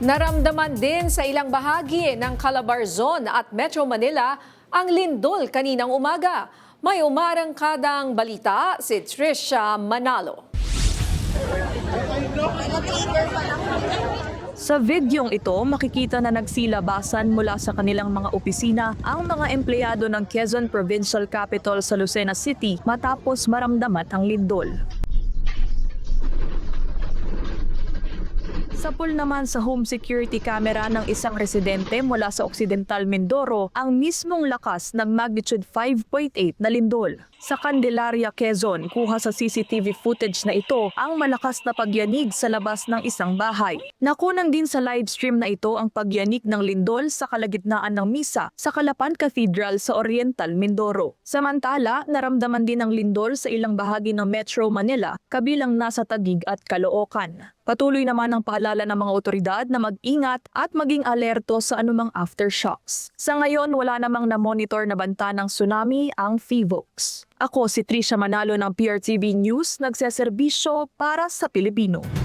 Naramdaman din sa ilang bahagi ng Calabarzon at Metro Manila ang lindol kaninang umaga. May umarangkadang balita si Trisha Manalo. Sa videong ito, makikita na nagsilabasan mula sa kanilang mga opisina ang mga empleyado ng Quezon Provincial Capital sa Lucena City matapos maramdaman ang lindol. Sa pool naman sa home security camera ng isang residente mula sa Occidental Mindoro ang mismong lakas ng magnitude 5.8 na lindol. Sa Candelaria, Quezon, kuha sa CCTV footage na ito ang malakas na pagyanig sa labas ng isang bahay. Nakunan din sa live stream na ito ang pagyanig ng lindol sa kalagitnaan ng misa sa Calapan Cathedral sa Oriental, Mindoro. Samantala, naramdaman din ang lindol sa ilang bahagi ng Metro Manila, kabilang nasa Taguig at Caloocan. Patuloy naman ang paalala ng mga otoridad na mag-ingat at maging alerto sa anumang aftershocks. Sa ngayon, wala namang na-monitor na banta ng tsunami ang FIVOX. Ako si Trisha Manalo ng PRTV News, nagseserbisyo para sa Pilipino.